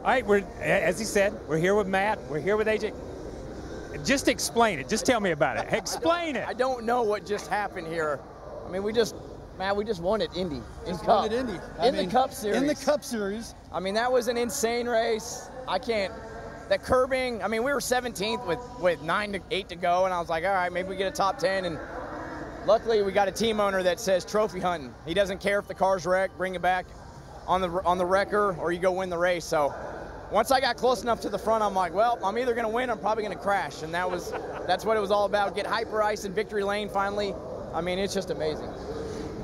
right, as he said, we're here with Matt. We're here with AJ. Just explain it. Just tell me about it. Explain it. I don't know what just happened here. I mean, we just won at Indy. In the Cup Series. In the Cup Series. I mean, that was an insane race. That curbing, I mean, we were 17th with 9 to 8 to go, and I was like, all right, maybe we get a top 10. And luckily, we got a team owner that says trophy hunting. He doesn't care if the car's wrecked, bring it back on the wrecker, or you go win the race. So once I got close enough to the front, I'm like, well, I'm either going to win or I'm probably going to crash. And that's what it was all about. Get hyper ice in victory lane finally. I mean, it's just amazing.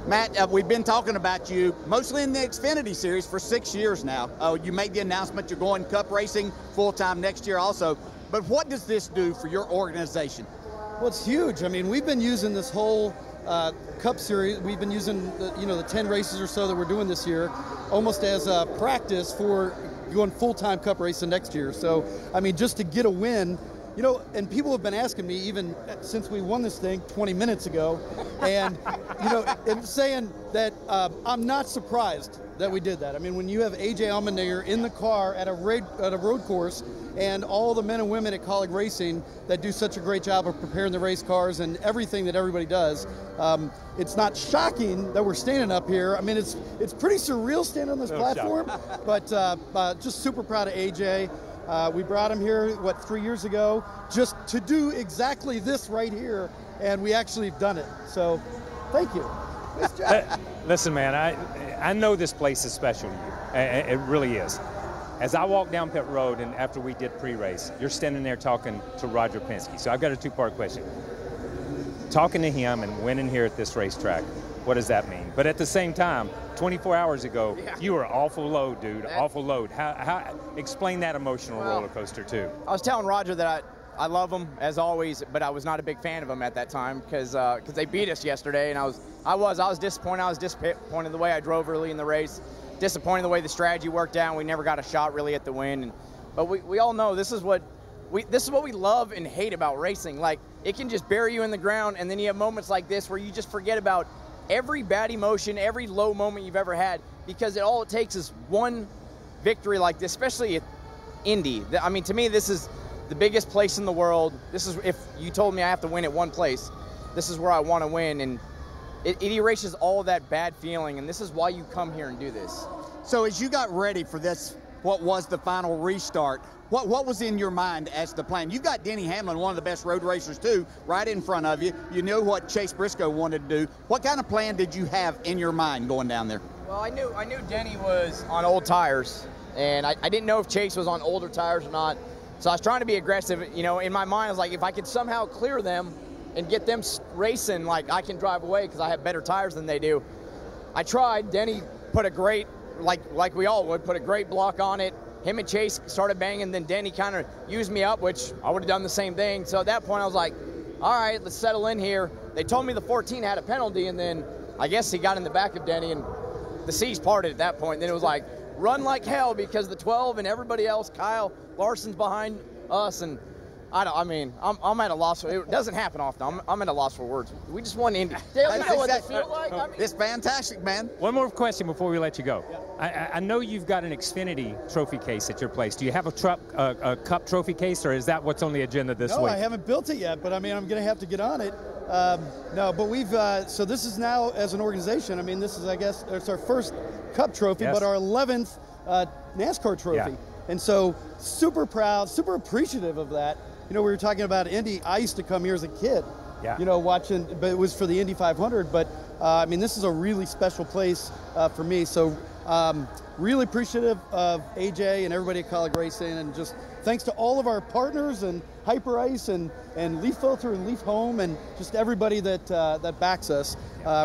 Matt, we've been talking about you mostly in the Xfinity series for 6 years now. You made the announcement you're going Cup racing full-time next year also. But what does this do for your organization? Well, it's huge. I mean, we've been using this whole Cup Series. We've been using the 10 races or so that we're doing this year almost as a practice for going full-time Cup racing next year. So, I mean, just to get a win, and people have been asking me even since we won this thing 20 minutes ago, and and saying that I'm not surprised that we did that. I mean, when you have AJ Allmendinger in the car at a road course, and all the men and women at Kaulig Racing that do such a great job of preparing the race cars and everything that everybody does, it's not shocking that we're standing up here. I mean, it's pretty surreal standing on this platform, but just super proud of AJ. We brought him here, 3 years ago, just to do exactly this right here, and we actually have done it. So, thank you. Nice job. Listen, man, I know this place is special to you. It really is. As I walk down pit road, and after we did pre-race, you're standing there talking to Roger Penske. So I've got a two-part question. Talking to him and winning here at this racetrack, what does that mean? But at the same time, 24 hours ago, you were awful low, dude, awful low. How explain that emotional roller coaster too? I was telling Roger that I love him as always, but I was not a big fan of him at that time because they beat us yesterday, and I was disappointed. I was disappointed the way I drove early in the race, disappointed the way the strategy worked out. We never got a shot really at the win, but we all know this is what we love and hate about racing. Like, it can just bury you in the ground, and then you have moments like this where you just forget about every bad emotion, every low moment you've ever had, because all it takes is one victory like this, especially at Indy. I mean, to me, this is the biggest place in the world. This is, if you told me I have to win at one place, this is where I want to win, and it erases all that bad feeling, and this is why you come here and do this. So as you got ready for this, what was the final restart, what was in your mind as the plan? You've got Denny Hamlin, one of the best road racers too, right in front of you. You knew what Chase Briscoe wanted to do. What kind of plan did you have in your mind going down there? Well, I knew Denny was on old tires, and I didn't know if Chase was on older tires or not. So I was trying to be aggressive. In my mind, I was like, if I could somehow clear them and get them racing, like, I can drive away because I have better tires than they do. I tried. Denny put a great, like we all would, put a great block on it. Him and Chase started banging, then Denny kind of used me up, which I would have done the same thing. So at that point, I was like, all right, let's settle in here. They told me the 14 had a penalty, and then I guess he got in the back of Denny, and the seas parted at that point. And then it was like, run like hell, because the 12 and everybody else, Kyle Larson's behind us, and I'm at a loss. It doesn't happen often. I'm at a loss for words. We just won Indy. Dale, you know what that feels like? I mean, it's fantastic, man. One more question before we let you go. Yeah. I know you've got an Xfinity trophy case at your place. Do you have a Cup trophy case, or is that what's on the agenda this week? No, I haven't built it yet, but I mean, I'm going to have to get on it. No, but we've so this is now, as an organization, I mean, this is, I guess, it's our first Cup trophy, but our 11th NASCAR trophy. Yeah. And so super proud, super appreciative of that. We were talking about Indy. I used to come here as a kid, watching, but it was for the Indy 500. But, I mean, this is a really special place for me. So really appreciative of AJ and everybody at Kaulig Racing. And just thanks to all of our partners and Hyper Ice and Leaf Filter and Leaf Home and just everybody that backs us.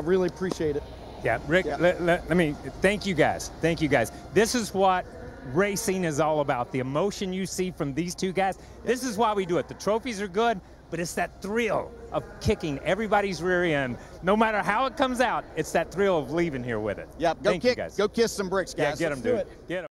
Really appreciate it. Yeah, Rick, let me thank you guys. Thank you guys. This is what racing is all about. The emotion you see from these two guys. This is why we do it. The trophies are good, but it's that thrill of kicking everybody's rear end. No matter how it comes out, it's that thrill of leaving here with it. Yep, go kiss some bricks, guys. Yeah, get them, dude. Get them.